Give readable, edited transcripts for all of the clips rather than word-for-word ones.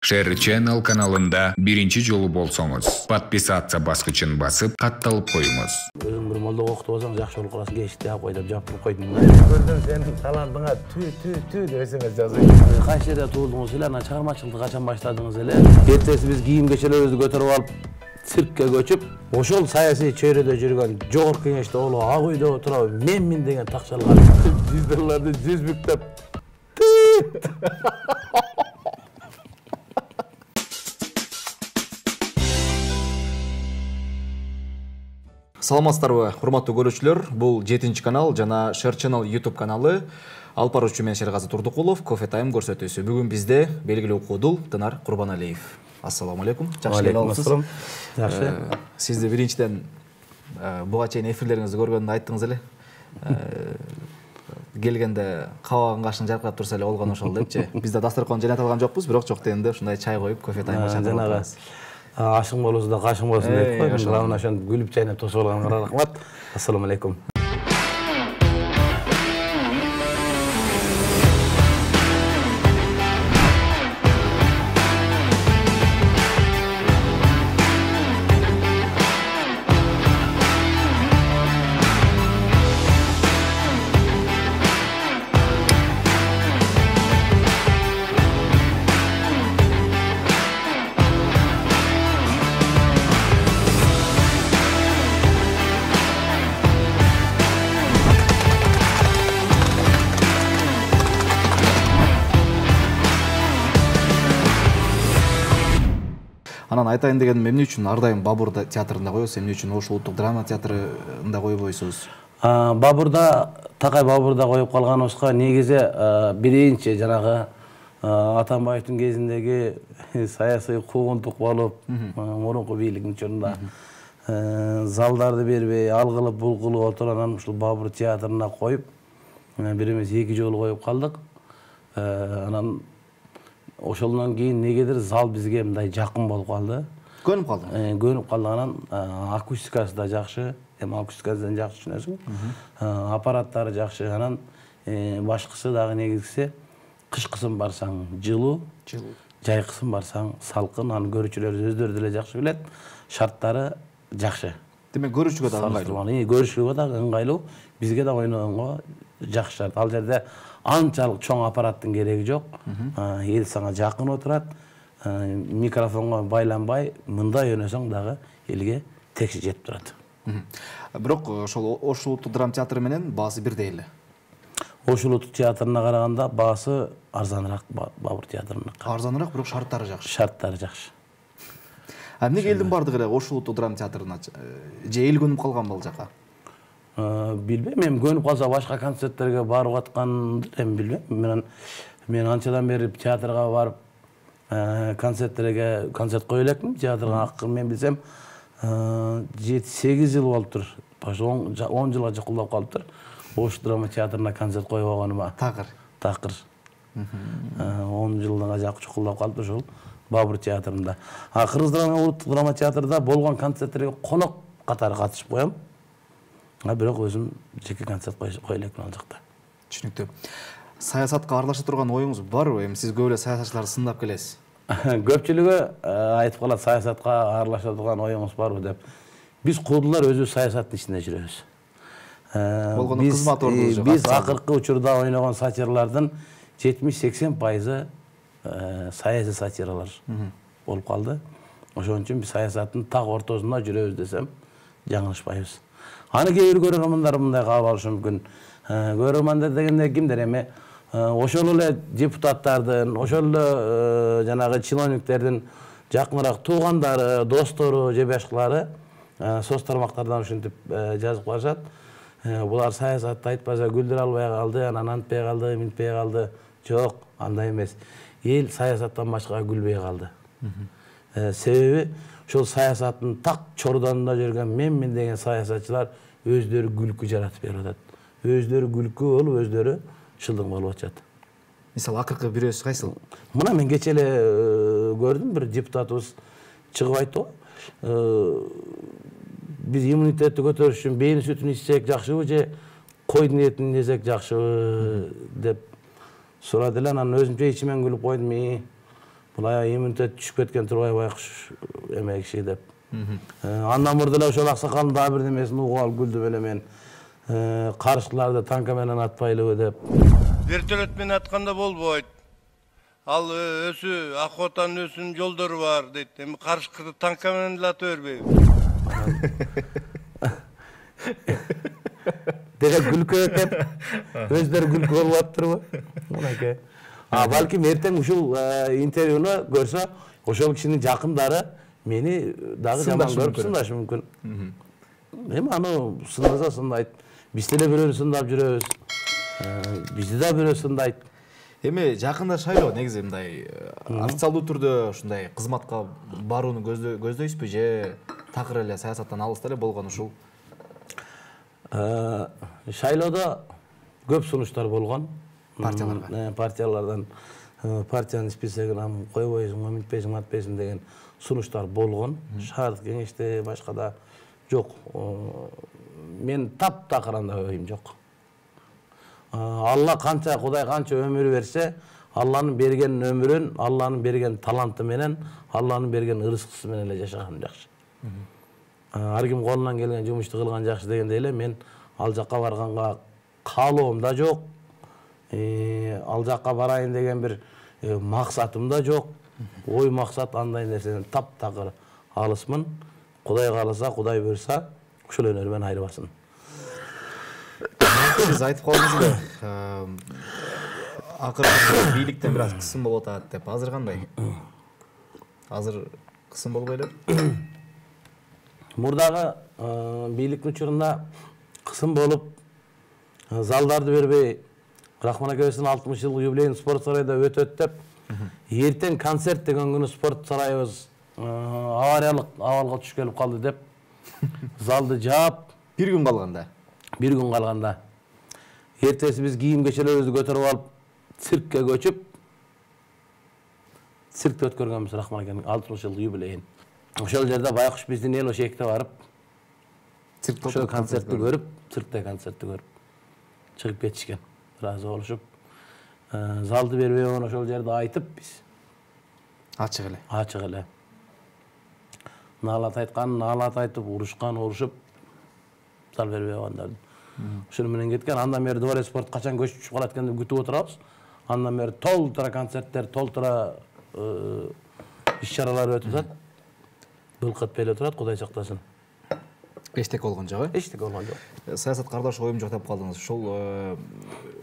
Share Channel kanalында биринчи жолу болсоңуз, подписаться баскычын басып, катталып коюңуз. Өзүң бир молдо окутуп алсаң, жакшы болуп каласың, кечте ап койдуп жаптырып койдум. Көрдүм сенин талантыңа түү деп эсемес жазып. Кайсы жерде туулдуңуз эле, анан чыгармачылыкты качан баштадыңыз эле? Эртеси биз кийим кечелерибизди көтөрүп алып, циркке көчүп, ошол саясий чөйрөдө жүргөн жогорку кеңеште болуп, ак үйдө отуруп, менмин деген такчалган жүздөлөрдү жүз бүктөп. Саламатсыздарбы, урматтуу көрүүчүлөр. Бул 7-чи канал жана Share Channel YouTube каналы. Алып баруучу мен Шергази Турдукулов, Coffee Time көрсөтүүсү. Бүгүн бизде белгилүү куудул Тынар Курбаналиев. Ассаламу алейкум. Жакшы келипсиз. Жакшы. Сизди биринчиден буга чейин эфирлериңизди көргөндө айттыңыз эле. Келгенде кабагың кашың жаркырап турса эле болгон ошол депчи. Бизде дасторкон жайнатып алган жокпуз, бирок жок дегенде ушундай чай коюп, Coffee Time чакырып атабыз. Ашың болосу да кашың болсун деп коюп, главное ошентип күлүп чайнап тосуп алганыңарга рахмат. Ассаламу алейкум. Анан айтайын дегеним, эмне үчүн ар дайым Бабур театрында коесуз, эмне үчүн Ош улуттук драма театрында койбойсуз? Бабурда, Такай Бабурда коюп калганыбызга негизи биринчи жанагы Атамбаевдин кезиндеги саясий куугунтук болуп, мурунку бийликтин учурунда залдарды бербей, ал кылып, бул кылып отуруп, анан ушул Бабур театрына коюп, бир эмес 2 жолу коюп калдык. Анан ошолдон кийин негедир зал бизге мындай жакын болуп калды. Көнүп калды. Көнүп калды. Анан акустикасы да жакшы, эми акустикасын жакшы түшүнөсүң. Аппараттары жакшы. Анан башкысы дагы негизгиси кышкысын барсаң жылуу, жайкысын барсаң салкын. Анын көрүүчүлөр өздөрү деле жакшы билет. Шарттары жакшы. Демек көрүүчүгө да ыңгайлуу. Көрүүчүгө да ыңгайлуу, бизге да ойногонго жакшы шарт. Ал жерде анчалык чоң аппараттын кереги жок. Эл сага жакын отурат. Микрофонго байланбай, мындай өнөсөң дагы элге текши жетип турат. Бирок ошол Ош улуттук драма театры менен баасы бирдей эле. Ош улуттук театрына караганда баасы арзаныраак Бабур театрыныкы. Арзаныраак, бирок шарттары жакшы. Шарттары жакшы. Эмнеге элдин бардыгы эле Ош улуттук драма театрына же эл көнүп калганбы ал жака? Билбейм, эми көнүп калса башка концерттерге барып атканды эми билбейм. Мен анчадан бери театрга барып концерт кое элекмин. Театрга акыры мен билсем 7-8 жыл болуптур. Башы 10 жылга жакындап калыптыр. Ош драма театрына концерт коюп алганыма. Такыр. 10 жылга жакындап калыптыр ошол Бабур театрында. Кыргыз улуттук драма театрында болгон концерттерге конок катары катышып коем. Бирок өзүм жеке концерт кое элекмин ал жакта. Түшүнүктүү. Саясатка аралаша турган оюңуз барбы? Эми сиз көп эле саясатчыларды сындап келесиз. Көпчүлүгү айтып калат, саясатка аралаша турган оюңуз барбы деп. Биз куудулар өзү саясаттын ичинде жүрөбүз. Болгону кызмат ордубуз жок. Биз акыркы учурда ойногон сатиралардын 70-80% саясий сатиралар болуп калды. Ошон үчүн биз саясаттын так ортосунда жүрөбүз десем жаңылышпайбыз. Аны кээ бир көрөрмандар мындай кабыл алышы мүмкүн. Көрөрмандар дегенде кимдер эми? Ошол эле депутаттардын, ошол эле жанагы чиновниктердин жакыныраак туугандары, достору же башкалары соц тармактардан ушинтип жазып калышат. Булар саясатты айтпаса күлдүрө албай калды, анан антпай калды, минтпей калды. Жок, андай эмес. Эл саясаттан башкага күлбөй калды. Себеби ошол саясаттын так чордонунда жүргөн мен деген саясатчылар өздөрү күлкү жаратып берип атат. Өздөрү күлкү болуп, өздөрү шылдың болуп атышат. Мисалы акыркы бирөөсү кайсыл? Мына мен кече эле көрдүм, бир депутатыбыз чыгып айтты го. Биз иммунитетти көтөрүш үчүн бейни сүтүн ичсек жакшыбы же койдун этин жесек жакшыбы деп сурады эле. Анан өзүмчө ичимен күлүп койдум. Булай иммунитет түшүп кеткен Турбай Байкуш эме киши деп. Андан мурда эле ошол аксакалдын дагы бир немесин угуп алып күлдүм эле мен. Карышкыларды танка менен атпайлыбы деп. Вертолет менен атканда болбойт. Ал өсү Акотанын өсүнүн жолдору бар дейт. Эми карышкырды танка менен эле ата бербейби? Demek gülkü hep özleri gülkü болуп атыптырбы? Мынакей. Балким эртең ушул интервьюну көрсө, ошол кишинин жакындары мени дагы жаман көрүп сындашы мүмкүн. Эми аны сындаса сындайт. Биз деле бирөөнү сындап жүрөбүз. Бизди да бирөө сындайт. Эми жакында шайлоо негизи мындай официалдуу түрдө ушундай кызматка барууну көздөйсүзбү же такыр эле саясаттан алыста эле болгон ушул? Шайлоодо көп сунуштар болгон. Партияларга. Партиялардан партиянын списогуна койбойсуңбу, мынтпейсиң, атпайсың деген сунуштар болгон. Шаардык кеңеште башкада жок. Мен таптакыр анда оюм жок. Алла канча, Кудай канча өмүр берсе, Алланын берген өмүрүн, Алланын берген таланты менен, Алланын берген ырыскысы менен эле жашаган жакшы. Ар ким колунан келген жумушту кылган жакшы дегендей эле мен ал жакка барганга каалоом да жок. Ал жакка барайын деген бир максатым да жок. Ой максат андай нерседен таптакыр алысмын. Кудай кааласа, Кудай буйрса, ушул өнөрүмөн айрыбасын. Сиз айтып калдыңыз эле. Акыркы бийликтен бир аз кысым болуп атат деп. Азыр кандай? Азыр кысым болбой эле? Мурдагы бийликтин учурунда кысым болуп, залдарды бербей, Рахман акебиздин 60 жылдык юбилейин спорт сарайда өтөт деп, эртең концерт деген күнү спорт сарайыбыз авариялык абалга түшүп калды деп, залды жаап, Бир күн калганда. Эртеси биз кийим кечелерибизди көтөрүп алып, циркке көчүп, циркте өткөргөнбүз Рахман акенин 60 жылдык юбилейин. Ошол жерде Байкуш биздин эл ошекте барып, ошол концертти көрүп, циркте концертти көрүп чыгып кетишкен. Разы болушуп, залды бербей болгон ошол жерде айтып биз. Ачык эле. Наалат айткан, наалат айтып, урушуп, зал бербей болгондордун. Ошону менен кеткен. Андан бери дворец спорт качан көчүп калат экен деп күтүп отурабыз. Андан бери толтура концерттер, толтура иш-чаралар өтүп атат. Былкытпай эле турат, Кудай сактасын. Эчтеке болгон жок, э? Эчтеке болгон жок. Саясат кардаш оюм жок деп калдыңыз. Ошол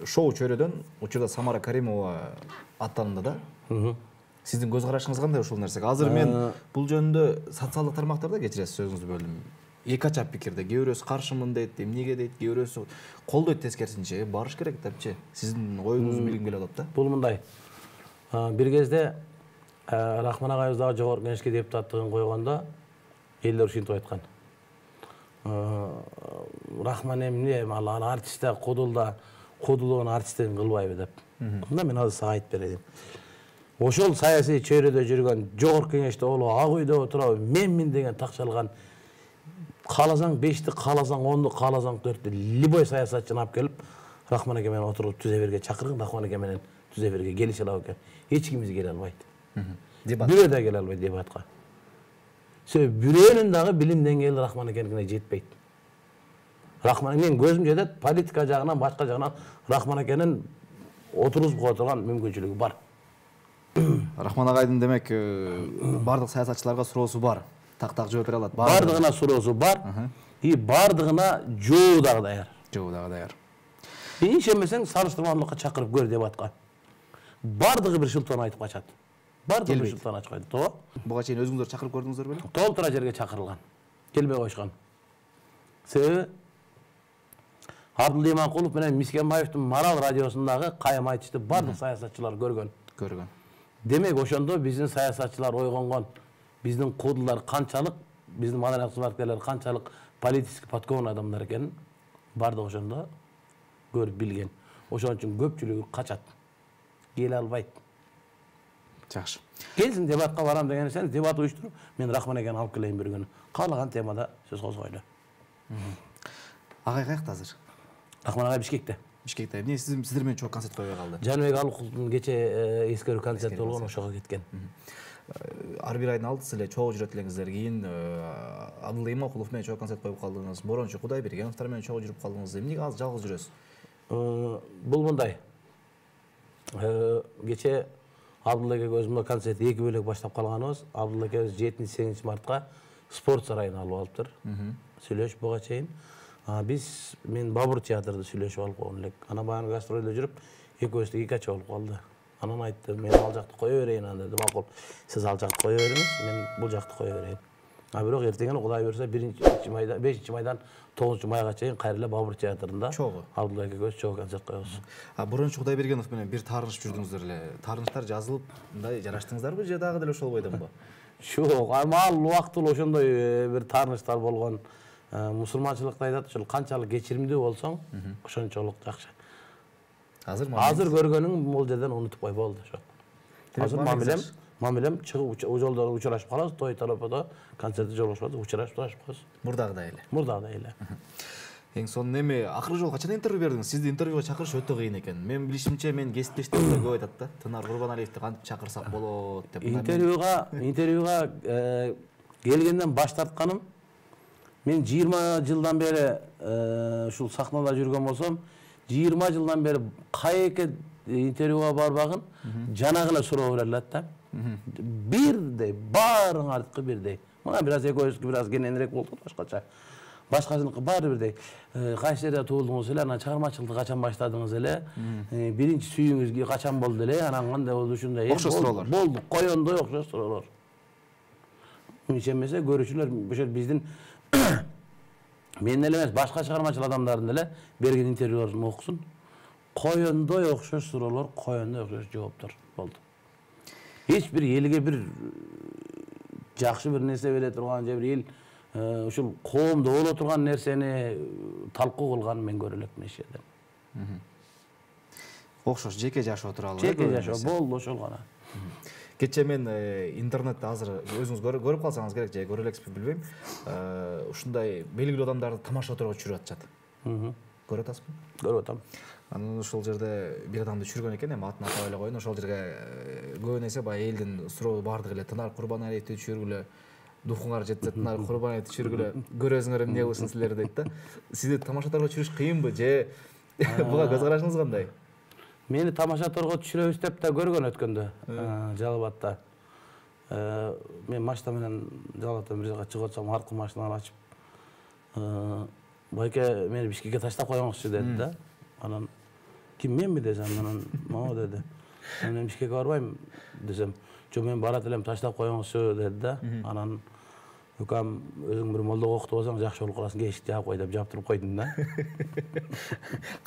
шоу чөйрөдөн учурда Самара Каримова аттанды да. Сиздин көз карашыңыз кандай ушул нерсеге? Азыр мен бул жөнүндө социалдык тармактарда кечиресиз, сөзүңүздү бөлдүм. Эки ачап пикирде, кээ бирөөсү каршымын дейт, эмнеге дейт, кээ бирөөсү колдойт тескерисинче, барыш керек депчи. Сиздин оюңузду билгим келип атат да. Бул мындай. Бир кезде Рахман агайыбыз дагы жогорку кеңешке депутаттыгын койгондо элдер ушинтип айткан. Рахман эмне, ал артистте кодулугун артисттен кылбайбы деп. Мында мен азыр сага айтып берейин. Ошол саясий чөйрөдө жүргөн, жогорку кеңеште болуп, ак үйдө отуруп, менмин деген такчалган, кааласаң 5ти, кааласаң 10ду, кааласаң 4тү любой саясатчыны алып келип, Рахман аке менен отуруп түзө берге чакыргын, Рахман аке менен түзө берге келише алабы экен. Эч ким келе албайт. Бирөө да келе албайт дебатка. Себеби бирөөнүн дагы билим деңгээли Рахман акеникине жетпейт. Рахман мен көзүм жетет, политика жагынан, башка жагынан Рахман акенин отургузуп кое турган мүмкүнчүлүгү бар. Рахман агайдын демек бардык саясатчыларга суроосу бар. Так жооп бере алат. Бардыгына суроосу бар. И бардыгына жооп дагы даяр. Жооп дагы даяр. Ишенбесең салыштырмалуулукка чакырып көр дебатка. Бардыгы бир шылтан айтып качат. Бардыгы бир шылтан айтып качат. Тоо. Буга чейин өзүңүздөр чакырып көрдүңүздөр беле? Толтура жерге чакырылган. Келбей койушкан. Себеби Абдулла Иманкулов менен Мискенбаевдин Марал радиосундагы кайым айтышты бардык саясатчылар көргөн. Демек ошондо биздин саясатчылар ойгонгон, биздин кодулар канчалык, биздин маданият кызматкерлер канчалык политически подкованный адамдар экенин бардык ошондо көрүп билген. Ошон үчүн көпчүлүгү качат. Келе албайт. Жакшы. Келсин дебатка барам деген сен дебат уюштуруп, мен Рахман акени алып келейин бир күнү. Каалаган темада сөз козгойлу. Агай каякта азыр? Рахман агай Бишкекте. Бишкекте. Эмне сиздер менен чогуу концерт койбой калды? Жаныбек Алыкулдун кече эскерүү концерти болгон, ошого кеткен. Ар бир айдын алдысы эле чогуу жүрөт элеңиздер. Кийин Абдулла Имакулов менен чогуу концерт коюп калдыңыз. Борончу Кудайбергеновдор менен чогуу жүрүп калдыңыз. Эмнеге азыр жалгыз жүрөсүз? Бул мындай. Кече Абдулла экебиз мына концерт 2 бөлөк баштап калганыбыз. Абдулла экебиз 7-8 мартка спорт сарайына алып алыптыр. Сүйлөшүп буга чейин. Мен Бабур театрда сүйлөшүп алып койгон элек. Анан баягы гастролдо жүрүп, экөөбүз эки кача болуп калды. Анан айтты, мен ал жакты кое берейин анда деп. Макул, сиз ал жакты кое бериңиз, мен бул жакты кое берейин. Бирок эртеңи Кудай берсе 5-майдан 9-майга чейин кайра эле Бабур театрында Абдулла экөөбүз чогуу концерт коебуз. Борончу Кудайбергенов менен бир таарынышып жүрдүңүздөр эле. Таарыныштар жазылып, мындай жараштыңыздарбы же дагы деле ошол бойдонбу? Жок, ал убактылуу ошондой бир таарыныштар болгон. Мусулманчылыкта айтат, ошол канчалык кечиримдүү болсоң, ошончолук жакшы. Азыр көргөнүң бул жерден унутуп кой болду ошо. Азыр мамилем чыгып жолдон учурашып калабыз, той тароподо концертте жолугушабыз, учурашып калабыз. Мурдагыдай эле. Эң сонун эми акыркы жолу качан интервью бердиңиз? Сизди интервьюга чакырыш өтө кыйын экен. Мен билишимче, мен кесиптештерим көп айтат да. Тынар Курбаналиевди кантип чакырсак болот деп. Интервьюга келгенден баш тартканым. Мен 20 жылдан бери ушул сахнада жүргөн болсом, 20 жылдан бери кайеке интервьюга барбагын жанагыла суроо берилет да. Бирдей, баарыңардыкы бирдей. Мына бир аз экөөбүздүкү бир аз кененирээк болду башкача. Башкасыныкы баары бирдей. Кайсы жерде туулдуңуз эле, анан чыгармачылыкты качан баштадыңыз эле, биринчи сүйүүңүз качан болду эле, анан кандай болду ушундай. Окшош суроолор. Болду, коёндой окшош суроолор. Ишенбесе көрүүчүлөр ошол биздин мен эле эмес, башка чыгармачыл адамдардын эле берген интервьюларын окусун. Коёндой окшош суроолор, коёндой окшош жооптор болду. Эч бир элге бир жакшы бир нерсе бере турган же бир эл ушул коомдо боло турган нерсени талкуу кылган мен көрө элекмин эч жерден. Окшош жеке жашоо тууралуу. Жеке жашоо болду ошол гана. Кече мен интернетте азыр өзүңүз көрүп калсаңыз керек же көрө элексизби билбейм. Ушундай белгилүү адамдарды тамаша отурууга түшүрүп атышат. Көрүп атасызбы? Көрүп атам. Анан ошол жерде бир адамды түшүргөн экен, эми атын атап эле коеюн. Ошол жерге көбүн эсе баягы элдин суроо бардыгы эле Тынар Курбаналиевди түшүргүлө, духуңар жетсе Тынар Курбаналиевди түшүргүлө, көрөсүңөр эмне кылсын силер дейт да. Сизди тамаша торго түшүрүш кыйынбы же буга көз карашыңыз кандай? Мени тамаша торго түшүрөбүз деп да көргөн өткөндө Жалал Абадта. Мен машина менен Жалал Абадтан бир жака чыгып атсам, арткы машинаны ачып, байке мени Бишкекке таштап коюңузчу деди да. Анан ким, менби десем, анан могу деди. Мен Бишкекке барбайм десем, жок мен барат элем, таштап коюңузчу деди да. Анан Өкам, өзүң бир молдого окутуп алсаң жакшы болуп каласың, эшикти жаап кой деп жаптырып койдум да.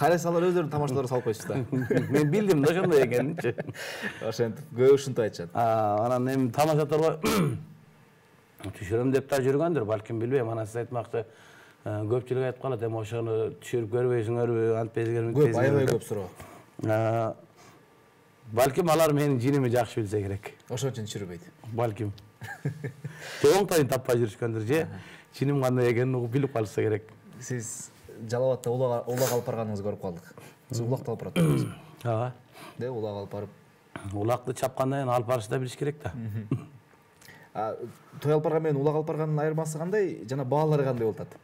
Кайрасалар өздөрүнүн тамашаларын салып коюшсуз да. Мен билдим да ошондой экенинчи. Ошентип көп ушинтип айтышат. Анан эми тамаша торго түшүрөм деп да жүргөндүр, балким билбейм. Анан сиз айтмакчы, көпчүлүк айтып калат, эми ошону түшүрүп көрбөйсүңөрбү, антпейсиңерби? Көп, аябай көп суроо. Балким алар менин жиними жакшы билсе керек. Ошон үчүн түшүрбөйт. Балким. Оңтойун таппай жүрүшкөндүр же, чиним кандай экенин угуп билип калышса керек. Сиз Жалал Абадта улак алып барганыңызды көрүп калдык. Сиз улакты алып баратсыз. Ага. Де улак алып барып. Улакты чапкандан кийин алып барышты да билиш керек да. Той алып барган менен улак алып барганын айырмасы кандай? Жана баалары кандай болуп атат?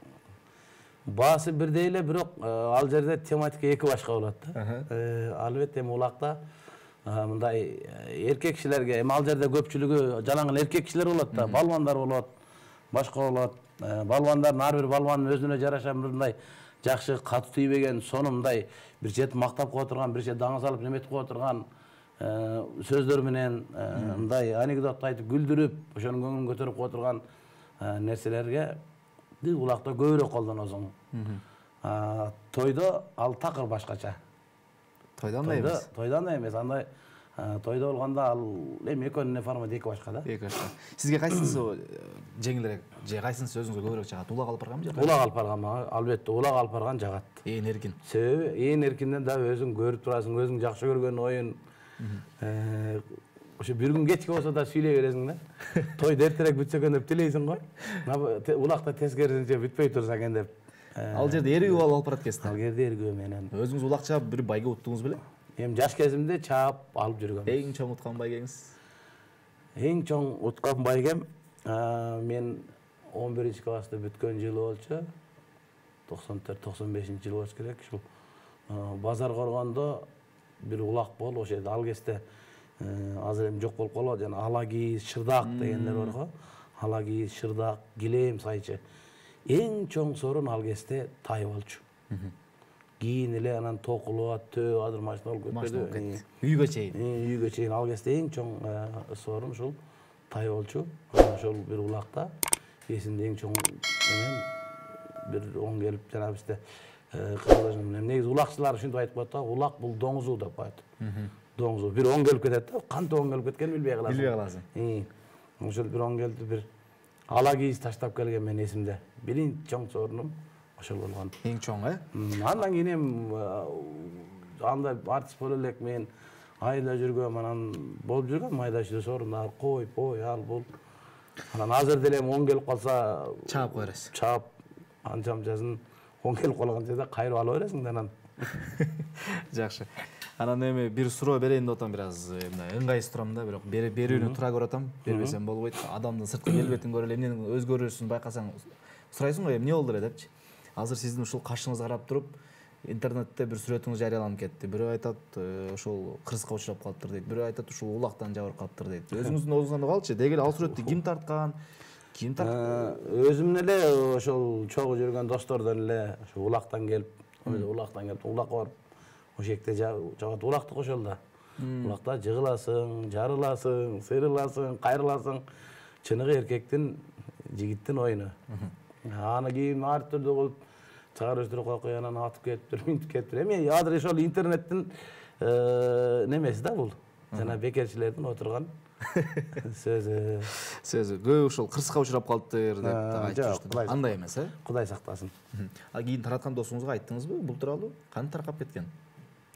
Баасы бирдей эле, бирок ал жерде тематика эки башка болот да. Албетте эми улакта мындай эркек кишилерге, эми ал жерде көпчүлүгү жалаң эле эркек кишилер болот да, балбандар болот, башка болот. Балбандардын ар бир балбандын өзүнө жараша мындай жакшы катуу тийбеген, сону мындай бир чети мактап кое турган, бир чети даңа салып неметип кое турган сөздөр менен мындай анекдот айтып күлдүрүп, ошонун көңүлүн көтөрүп кое турган нерселерге улакта көбүрөөк колдоносуң. Тойдо ал такыр башкача. Тойда андай эмес. Тойда андай эмес. Андай тойда болгондо ал эми экөөнүн форматы эки башка да. Эки башка. Сизге кайсысы жеңилирээк же кайсысы өзүңүзгө көбүрөөк жагат? Улак алып барганбы же? Улак алып барган мага албетте улак алып барган жагат. Ээн эркин. Себеби ээн эркинден дагы өзүң көрүп турасың, өзүң жакшы көргөн оюн ошо бир күн кечке болсо да сүйлөй бересиң да. Той эртерээк бүтсө экен деп тилейсиң го. Улакта тескерисинче бүтпөй турса экен деп Ал жерде эригип алып барат экенсиз Ал да. жерде эргөө менен. Өзүңүз улак чаап бир байге уттуңуз беле? Эми жаш кезимде чаап алып жүргөм. Эң чоң уткан байгеңиз? Эң чоң уткан байгем мен 11 класста бүткөн жылы болчу. 94-95 жыл болуш керек. Ушул базар коргондо бир улак болуп, ошол жерде ал кезде азыр эми жок болуп калды, жана алагиз, шырдак дегендер бар го. Алагиз, шырдак, килем, сайчы. Эң чоң сорун ал кезде тай болчу. Кийин эле анан токулуп, төө азыр машина болуп кетти. Үйгө чейин. Үйгө чейин ал кезде эң чоң сорун ушул тай болчу. Ошол бир улакта эсимде эң чоң эмен бир оң келип жана бизде кыргызча негизи улакчылар ушинтип айтып коет да, улак бул доңузу деп коет. Доңузу бир оң келип кетет да, кантип оң келип кеткенин билбей каласың. Билбей каласың. Ошол бир оң келди, бир алагиз таштап келген мен эсимде. Биринчи чоң сорунум ошол болгон. Эң чоң, Андан кийин эми андай артист боло элек мен айда жүргөм, анан болуп жүргөм майда чүйдө сорундар, кой, ал бул. Анан азыр деле оң келип калса чаап кое бересиз. Чаап анча-мынчасын оң келип калган жерде кайрып ала бересиң да анан. Жакшы. Анан эми бир суроо берейин деп атам, бир аз мына ыңгайсыз турам да, бирок берүүнү тура көрүп атам. Бербесем болбойт. Адамдын сырткы келбетин көрүп эле эмненин өзгөрүүсүн байкасаң сурайсың го, эмне болду эле депчи. Азыр сиздин ушул каршыңызга карап туруп, интернетте бир сүрөтүңүз жарыяланып кетти. Бирөө айтат, ошол кырсыкка учурап калыптыр дейт. Бирөө айтат, ушул улактан жабырып калыптыр дейт. Өзүңүздүн оозуңан калчы? Деги эле ал сүрөттү ким тарткан? Өзүм эле ошол чогуу жүргөн достордон эле ошо улактан келип, улакка барып ошол жерде жабат улактык ошол да. Улакта жыгыласың, жарыласың, сыйрыласың, кайрыласың. Чыныгы эркектин, жигиттин оюну. Аны кийин ар түрдүү кылып чыгарып өстүрүп коюп, анан атып кетиптир, минтип кетиптир. Эми азыр ошол интернеттин немеси да бул. Жана бекерчилердин отурган сөзү. Көп ушул кырсыкка учурап калыптыр деп айтып жүрүштү. Андай эмес, Кудай сактасын. Кийин тараткан досуңузга айттыңызбы бул тууралуу? Кантип таркап кеткен?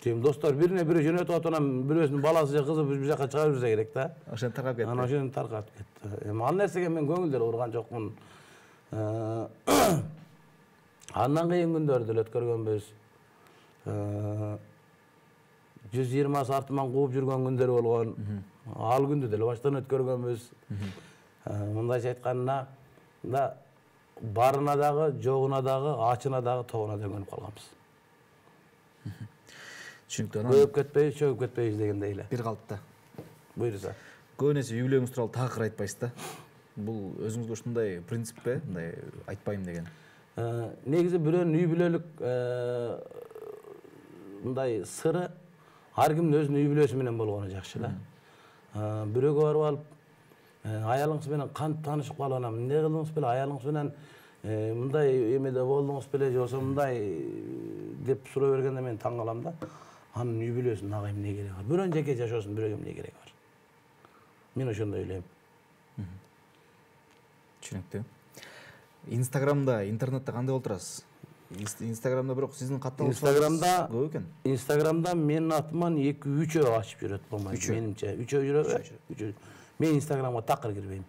Тем достор бирине бири жөнөтүп атып, анан бирөөсүнүн баласы же кызы бир жака чыгарып жүрсө керек да. Ошентип таркап кетти. Анан ошентип таркап кетти. Эми ал нерсеге мен көңүл деле бурган жокмун. Андан кийин күндөрдү деле өткөргөнбүз. 120 артыман кууп жүргөн күндөр болгон. Ал күндү деле баштан өткөргөнбүз. Мындайча айтканда да барына дагы, жогуна дагы, ачына дагы, тогуна да көнүп калганбыз. Түшүнүктүү. Көйүп кетпейбиз, чөгүп кетпейбиз дегендей эле. Бир калыпта. Буйруса. Көп нерсе үй бүлөңүз тууралуу такыр айтпайсыз да. Бул өзүңүзгө ушундай принциппи, мындай айтпайм деген? Негизи бирөөнүн үй бүлөлүк мындай сыры ар кимдин өзүнүн үй бүлөсү менен болгону жакшы да. Бирөөгө барып алып, аялыңыз менен кантип таанышып калып анан эмне кылдыңыз беле, аялыңыз менен мындай эмеде болдуңуз беле же болбосо мындай деп суроо бергенде мен таң калам да. Анын үй бүлөсүнүн ага эмне кереги бар? Бирөөнүн жеке жашоосунун бирөөгө эмне кереги бар? Мен ошондой ойлойм. Түшүнүктүү. Инстаграмда, интернетте кандай болуп турасыз? Инстаграмда бирок сиздин катталышыңыз көп экен. Инстаграмда менин атыман 2-3 ачып жүрөт болмойт менимче. 3 жүрөбү? Мен Инстаграмга такыр кирбейм.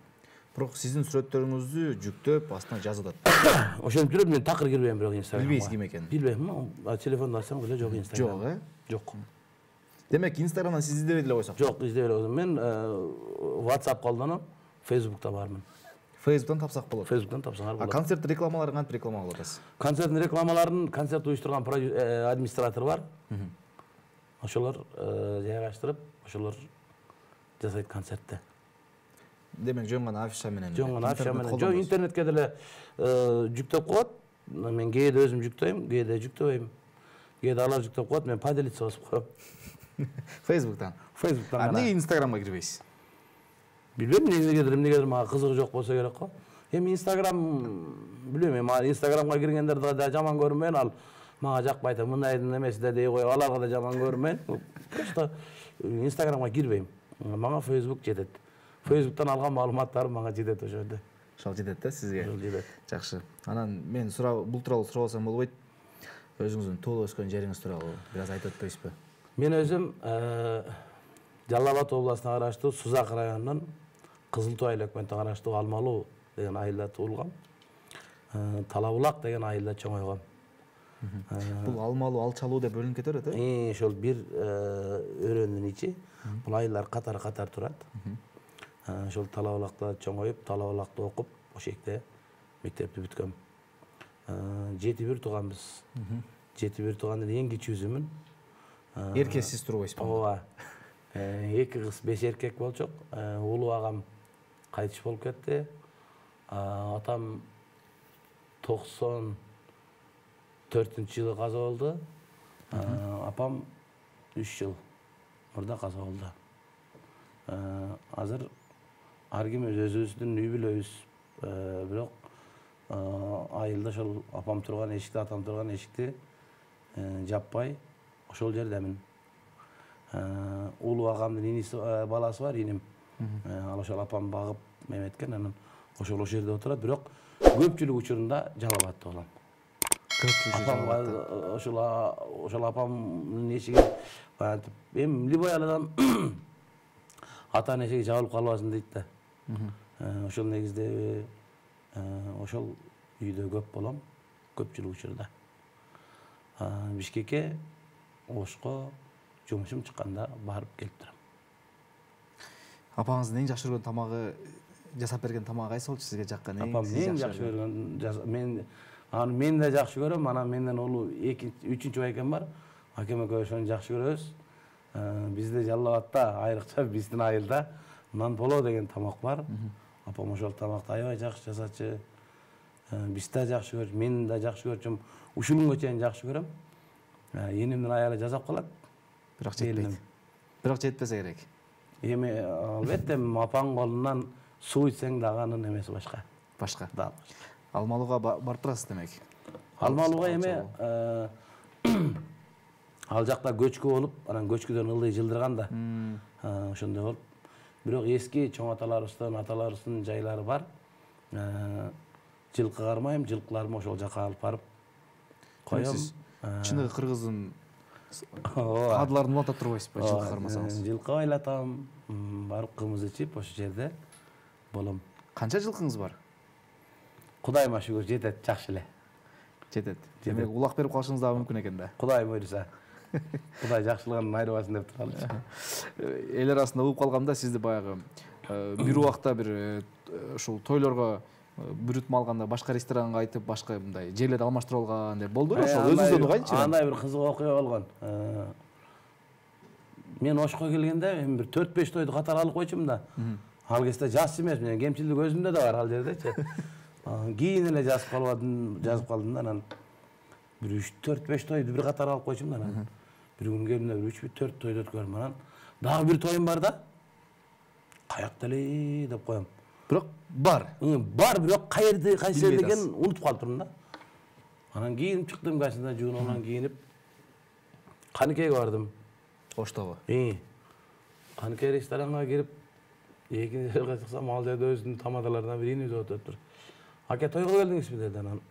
Бирок сиздин сүрөттөрүңүздү жүктөп, астына жазып атат. Ошентип жүрөт, мен такыр кирбейм бирок Инстаграмга. Билбейсиз ким экенин? Билбейм. Телефонду ачсаң деле жок Инстаграм. Жок, Жок. Демек Инстаграмдан сиз издебей деле койсок. Жок, издебей эле койдум. Мен WhatsApp колдоном, Facebook'та бармын. Facebook'тан тапсак болот. Facebook'тан тапсаңар болот. Концерт рекламаларын кантип реклама кылып атасыз? Концерттин рекламаларын концерт уюштурган администратор бар. Ошолор жайгаштырып, ошолор жасайт концертти. Демек жөн гана афиша менен. Жөн гана афиша менен. Жок, интернетке деле жүктөп коет. Мен кээде өзүм жүктөйм, кээде жүктөбөйм. Кээде алар жүктөп коет, мен поделиться басып коем. Facebook'тан. Facebook'тан. Эмнеге Инстаграмга кирбейсиз? Билбейм, эмнегедир мага кызыгы жок болсо керек го. Эми Инстаграм билбейм, эми Инстаграмга киргендерди да жаман көрмөйм, ал мага жакпайт. Мындайдын эмеси да дей коюп, аларга да жаман көрмөйм. Просто Инстаграмга кирбейм. Мага Facebook жетет. Facebook'тан алган маалыматтарым мага жетет ошол. Ошол жетет да сизге. Ошол жетет. Жакшы. Анан мен бул тууралуу сурабасам болбойт. Өзүңүздүн туулуп өскөн жериңиз тууралуу бир аз айтып өтпөйсүзбү? Мен өзүм Жалал Абад областына караштуу Сузак районунун Кызыл Туай өлкөтүнө караштуу Алмалуу деген айылда туулгам. Талабулак деген айылда чоңойгом. Бул алмалуу, алчалуу деп бөлүнүп кетет э? Ошол бир өрөөнүн ичи. Бул айылдар катар турат. Ошол Талабулакта чоңоюп, Талабулакта окуп, ошол жерде мектепти бүткөм. 7-1 тууганбыз. 7-1 туугандын эң кичүүсүмүн. Эркек сиз турбайсызбы? Ооба. 2 кыз, 5 эркек болчук. Улуу агам кайтыш болуп кетти. Атам 94-жылы каза болду. Апам 3 жыл мурда каза болду. Азыр ар ким өзүбүздүн үй бүлөбүз. Бирок айылда ошол апам турган эшикти, атам турган эшикти жаппай ошол жердемин. Улуу агамдын иниси баласы бар, иним. Ал ошол апам багып эметкен, анан ошол жерде отурат, бирок көпчүлүк учурунда Жалал-Абадта болом. Ошол апамдын эшиги эми любой адам атанын эшиги жабылып калбасын дейт да. Ошол негизде ошол үйдө көп болом, көпчүлүк учурда. Бишкекке Ошко жумушум чыкканда барып келип турам. Апаңыздын эң жакшы көргөн тамагы, жасап берген тамагы кайсы болчу сизге жаккан? Апам эң жакшы көргөн, мен да жакшы көрөм, анан менден улуу 3-үчү байкем бар. Акем экөө ошону жакшы көрөбүз. Бизде Жалал-Абадта, айрыкча биздин айылда нан поло деген тамак бар. Апам ошол тамакты аябай жакшы жасачы. Биз да жакшы көрчү, мен да жакшы көрчүм. Ушунгө чейин жакшы көрөм. Энимдин аялы жасап калат. Бирок жетпейт. Бирок жетпесе керек. Эми албетте апаң колунан суу ичсең дагы анын эмеси башка. Башка. Алмалууга барып турасыз демек. Алмалууга эми ал жакта көчкү болуп, анан көчкүдөн ылдый жылдырган да. Ошондой болуп. Бирок эски чоң аталарыбыздын, аталарыбыздын жайлары бар. Жылкы кармайм, жылкыларымы ошол жака алып барып коем. Чыныгы кыргыздын кадыларын улантып турбайсызбы, жылкы кармасаңыз? Жылкы байлатам, барып кымыз ичип ошол жерде болом. Канча жылкыңыз бар? Кудайыма шүгүр жетет, жакшы эле. Жетет. Демек улак берип калышыңыз дагы мүмкүн экен да. Кудай буйруса. Кудай жакшылыгын айрыбасын деп туралычы. Эл арасында угуп калганда сизди баягы бир убакта бир ушул тойлорго бүрүтмө алганда башка ресторанга айтып, башка мындай жерлерди алмаштырып алган деп болду. Ошол өзүңүздөн угайынчы. Андай бир кызык окуя болгон. Мен Ошко келгенде эми бир 4-5 тойду катар алып койчумун да. Ал кезде жас эмесмин, кемчилдик өзүмдө да бар ал жердечи. Кийин эле жазып калдым да, анан бир 3-4-5 тойду бир катар алып койчумун да, анан бир күн келгенде 3-4 тойду өткөрдүм, анан дагы бир тоюм бар да. Каякта эле деп коем. Бирок бар. Бар, бирок кайерде, кайсы жерде экенин унутуп калыптырмын да. Анан кийин чыктым, качында жуунуман кийинип Каныкейге бардым. Оштогу. Каныкей ресторанга кирип, экинчи жерге чыксам, ал жерде өзүнүн тамадаларынан бирини үзүп отуруптур. Аке, тойго келдиңизби деди, анан.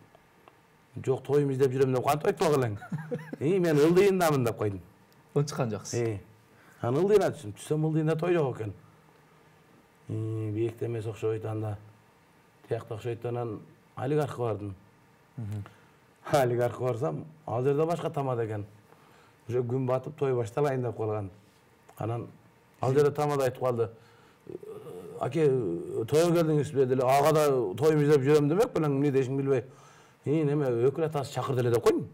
Жок, тоюм издеп жүрөм деп, кантип айтып элең? Мен ылдыйындамын деп койдум. Он чыккан жоксуз. Анан ылдыйына түштүм. Түшсөм ылдыйында той жок экен. Биекте эмес окшойт анда. Тиякта окшойт, анан олигархка бардым. Олигархка барсам, ал жерде башка тамада экен. Уже күн батып той башталайын деп калган. Анан ал жерде тамада айтып калды. Аке, тойго келдиңизби деди. Ага да тоюм издеп жүрөм демек белең, эмне дешин билбей. Неме өкүл атасы чакырды эле деп койдум.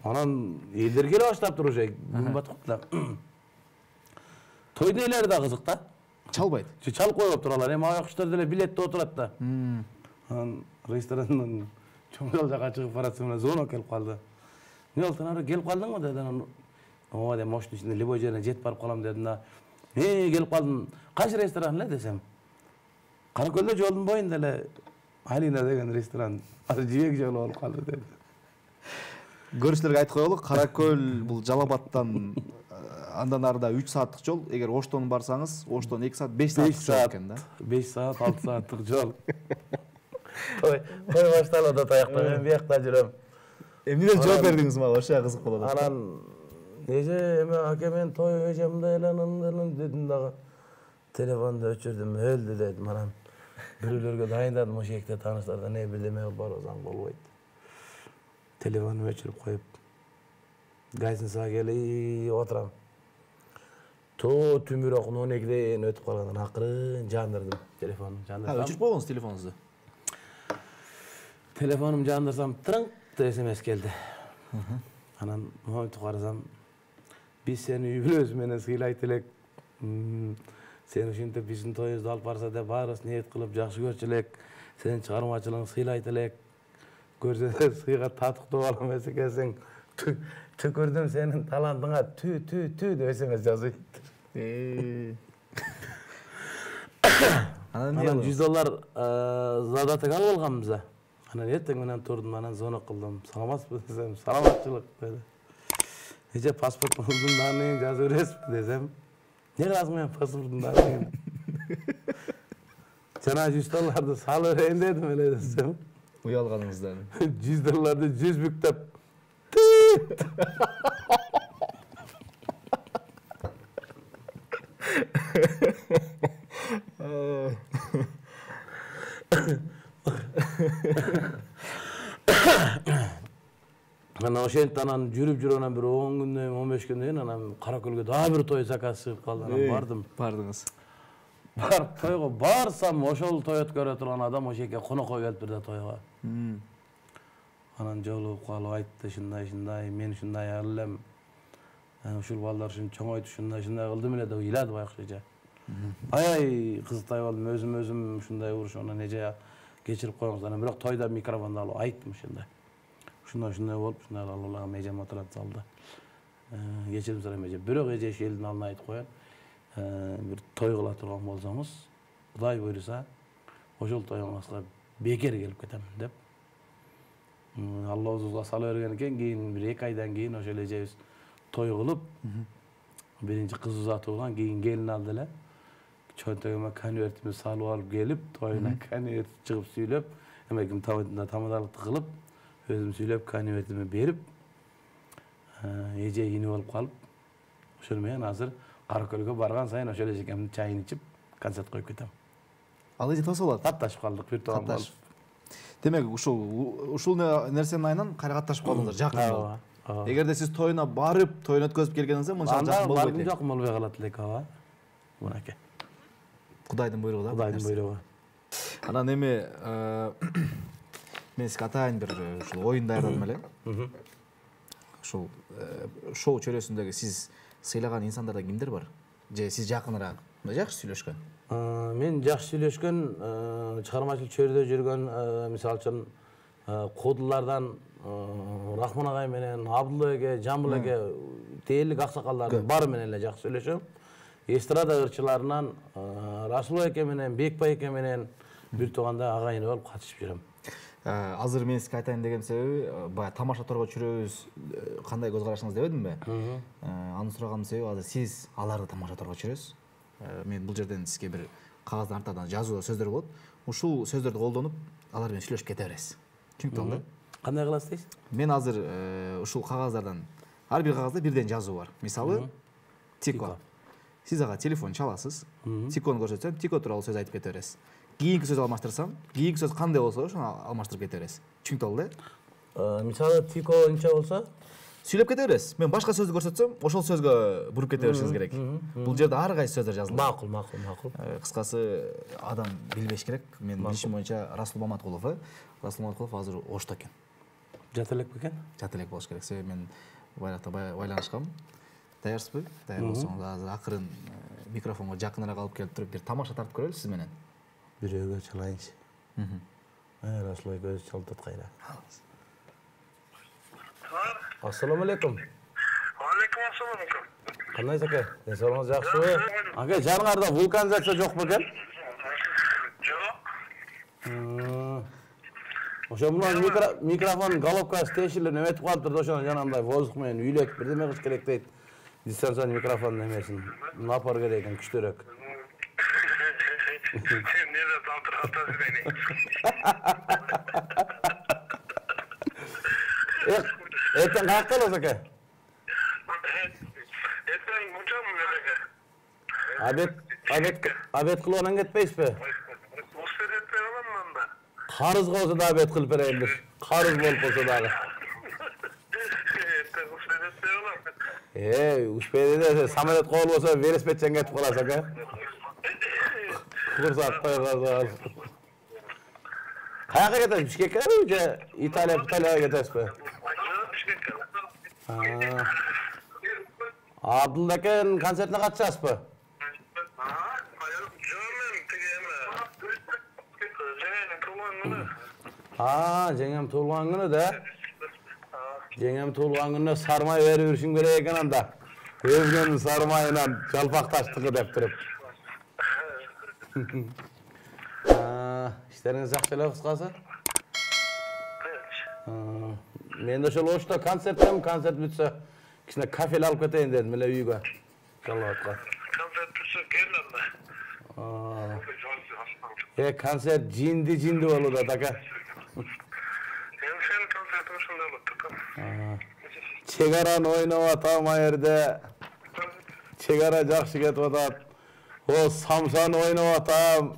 Анан элдер келе баштаптыр уже, күн батып калды. Тойдун ээлери да кызык да. Чалбайт. Чалып коюптур алар. Эми аяк деле билетте отурат да. Анан ресторандан чоң жол жака чыгып баратсам, звонок келип калды. Не болду, ары келип калдыңбы деди. Анан ооба деп, моштун ичинде любой жерине жетип барып калам дедим да. Келип калдым. Кайсы ресторан эле десем. Каракөлдө жолдун боюнда эле Алина деген ресторан. Азыр жибек жолу болуп калды деди. Көрүүчүлөргө айтып коелу, Каракөл бул Жалал-Абадтан андан арыда 3 сааттык жол. Эгер Оштон барсаңыз, Оштон 2 саат 5 сааттык жол экен да. 5 саат 6 сааттык жол. Той башталды да таякта, мен биякта жүрөм. Эмне жооп бердиңиз мага, ошо кызык болот. Анан эже эме аке мен той эжемде эле дедим дагы. Телефонду өчүрдүм, өлдү дедим. Анан Birilerге dayındadım o şekilde tanışlardan ne bileme var o zaman bolboyt. Telefonumu öçürüp koyup gaysin sağa gelip oturam. Tümür okun 12'den ötüp kalandan akırın jandırdım telefonum. Өчүрүп койгонсуз телефонуңузду. Telefonum jandırsam tırınk da SMS geldi. Anan moytu karasam biz seni üylöz menen sıylay tilek. Sen uşinte bizdin toyubuzdu alıp barsa da barız niyet kılıp jakşı görçülek. Senin çıkarmacılığın sıylay tilek. Görse sıyga tatıktı olam esekesin. Tükürdüm senin talantığa tü de SMS yazıydı. Анан Anan $100 zadatık al olgamıza. Anan erteң menen turdum, anan звонок kıldım. Salamatсызбы desem, salamatçılık dedi. Nece pasport buldum da жазып бересизби desem. Ne lazım men pasportumdan? Жана $100 salı vereyim dedim öyle desem. Уялганыңыздан. $100 100 büktep. Ana oşentten жүрүп anan bir 10 günden 15 günden anan Karakölge daha bir toy zakası çıkıp kaldı. Anan bardım. Бардыңыз. Barıp toyga barsam oşol toy ötkөрө turgan adam o şeke konoko kelip birde toyga. Anan jolup kalıp aytты şunday men şunday alem. Uşul ballar şun çoğoytu şunday kıldım ele de uylady bayakşaca. Ay kızıtay oldum özüm şunday uruş ona nece geçirip koyuңuz. Ana biroq toyda mikrofonda alıp ayttım şunday. Şunday bolup şunday Allah'a mejam oturat saldı. Geçirim sıra mejam. Biroq eje şu elin alına aytıp koyan. Bir toy kıla turgan bolsаңыз, Kuday buyursa, oşol toyuңuzga beker gelip ketem dep. Allah uzuzga salı bergen eken, keyin bir 2 aydan keyin oşol ejebиz toy kılıp, birinci kız uzatı olan, keyin gelin aldı ele. Çöntögüme konvertimi salıp alıp gelip, toyuna konvert çıkıp süylep, emekim tamadalıkты kılıp, özüm süylep konvertimi berip, eje yini olup kalıp, oşol menen azыр Karakölge bargan sayın oşol ejekemdin çayын içip, konцерт koyup ketem. Ал эже тосуп алат. Катташып калдык, бир тоом болуп. Демек ушул нерсенин айынан катташып калдыңыздар, жакын болуп. Эгерде сиз тоюна барып, тоюн өткөзүп келгениңизде мынча жакын болбойт. Анда жакын болбой калат элек ага. Мынакей. Кудайдын буйругу да. Кудайдын буйругу. Анан эми мен сизге атайын бир ушул оюн даярдадым эле. Ушул шоу чөйрөсүндөгү сиз сыйлаган инсандарда кимдер бар? Же сиз жакыныраак, жакшы сүйлөшкөн? Мен жакшы сүйлөшкөн, чыгармачылык чөйрөдө жүргөн, мисалы үчүн кодулардан Рахман агай менен Абдулла эге, Жамбыл эге, дээрлик аксакалдардын баары менен эле жакшы сүйлөшөм. Эстрада ырчыларынан Расул эке менен, Бекбай эке менен бир тууганда агайын болуп катышып жүрөм. Азыр мен сизге айтайын деген себеби, баягы тамаша торго чүрөбүз, кандай көз карашыңыз дебедимби? Аны сураганымдын себеби азыр сиз аларды тамаша торго чүрөсүз. Мен бул жерден сизге бир кагаздын артынан жазуу сөздөр болот. Ушул сөздөрдү колдонуп, алар менен сүйлөшүп кете бересиз. Түшүнүктүү? Кандай кыласыз дейсиз? Мен азыр ушул кагаздардан ар бир кагазда бирден жазуу бар. Мисалы, Тико. Сиз ага телефон чаласыз. Тикону көрсөтсөм, Тико тууралуу сөз айтып кете бересиз. Кийинки сөз алмаштырсам, кийинки сөз кандай болсо, ошону алмаштырып кете бересиз. Түшүнүктүү? Мисалы, Тико ынча болсо, сүйлөп кете бересиз. Мен башка сөздү көрсөтсөм, ошол сөзгө буруп кете беришиңиз керек. Бул жерде ар кайсы сөздөр жазылган. Макул. Кыскасы, адам билбеш керек. Мен билишим боюнча Расул Маматкулов, азыр Ошто экен. Жат элек бекен? Жат элек болуш керек. Себеби мен байракта байланышкам. Даярсызбы? Даяр болсоңуз азыр акырын микрофонго жакыныраак алып келип туруп бир тамаша тартып көрөлү сиз менен. Бирөөгө чалайынчы. Расул эке өзү чалтат кайра. Assalamu alaikum. Алейкум ассалам. Кандай аке? Денсаулыгыңыз жакшыбы? Аке, жаныңарда вулканизация жок бекен? Жок. Ошо мына микрофон головкасы тешилип неметип калыптыр да ошону жанагындай воздух менен үйлөтүп бирдеме кылыш керек дейт. Дистанцион микрофон немесин напор керек экен, күчтүүрөөк. Сен неде талтыратасың мени? Эртең каяка каласыз аке? Эртең мынчамын эле. Абед кылып анан кетпейсизби? Успет Қарыз болса да бет қылып берейіндір. Қарыз болып болса дағы. Үшпейді де самолет қол болса велосипедтен кетіп қаласың, ка? Құрсақ қойғазы. Қаяққа кетесіз? Бішкекке же Италияға кетесіз бе? Абдулдакен концертіне қатысасыз ба? Жеңем туылған күні да? Жеңем туылған күні сармай беріп үшін керек екен анда. Өзгенің сармайынан жалпақташтығы деп тұрып. İşleriniz жақсылау қысқасы? Мен де шол ошта концерттем, концерт бүтсе, кішіне кафел алып кетейін дедім, міле үйге. Жалауатқа. Концерт бүтсе келді анда. Концерт жинді болуда, така. Енді сен концерт үшінде олып Чегараны ойнап атам айырды. Чегара жақшы кетіп атат. О, самсаны ойнап атам.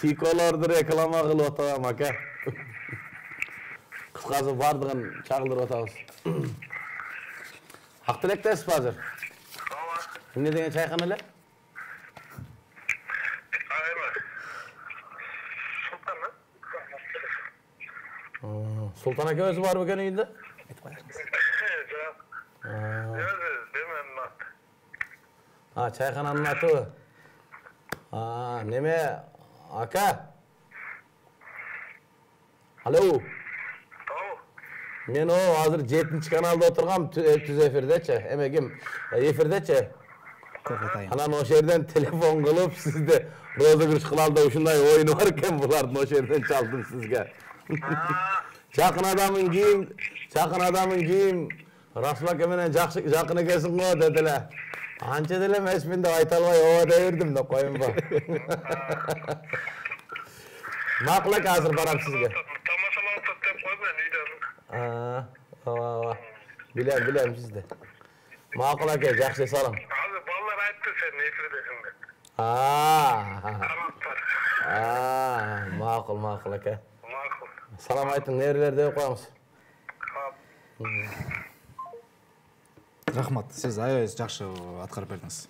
Тиколарды реклама қылып атам, ака. Қысқасы бардығын шағылдырып атамыз. Ақтілектесіз ба азыр? Не деген чайхан әлі? Сұлтан әке өзі бар өкен үйінде? Чайхананың аты. Неме, ака? Алло? Мен азыр 7-ші каналда отырғам, түз эфирдечі. Емегім, эфирдечі. Анан о жерден телефон қылып, сізді розыгрыш қылалда ұшындай ойыны бар кен, бұлардың о жерден чалдым сізге. Жақын адамын кейім, Расул әкеменен жақын екесің ғой, деділі. Анча делем эсминде айта албай ооба дебирдим деп коюм ба. Макул эке, азыр барам сизге. Тамашалап деп койдум ооба. Билем сизди. Макул эке, жакшы салам. Азыр балдар айтты сен эфирдесиң деп. Макул эке. Макул. Салам айтың, нерелер деп коебуз. Рахмат, сіз аябай жақсы атқарып бердіңіз.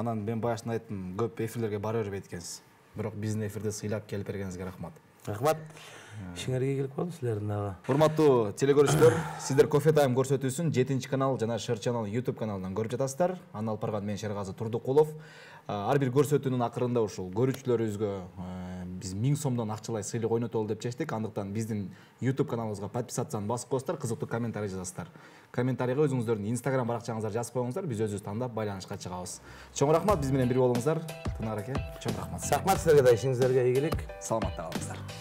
Анан мен баяғысын айттым, көп эфирлерге бара бербейт экенсиз. Бирок биздин эфирде сыйлап келип бергениңизге рахмат. Рахмат. Ишиңерге келип калды силердин дагы. Урматтуу телекөрүүчүлөр, сиздер Кофе Тайм көрсөтүүсүн 7-канал жана Шер Channel YouTube каналынан көрүп жатасыздар. Аны алып барган мен Шергаzy Турдукулов. Ар бир көрсөтүүнүн акырында ушул көрүүчүлөрүбүзгө биз 1000 сомдон акчалай сыйлык ойнотолу деп чечтик. Андыктан биздин YouTube каналыбызга подписацияны басып коесуздар, кызыктуу комментарий жазасыздар. Комментарийге өзүңүздөрдүн Instagram баракчаңыздар жазып коюңуздар, биз өзүбүз тандап байланышка чыгабыз. Чоң рахмат, биз менен бир болуңуздар. Тынар аке, чоң рахмат. Рахмат силерге да, ишиңиздерге ийгилик. Саламатта калыңыздар.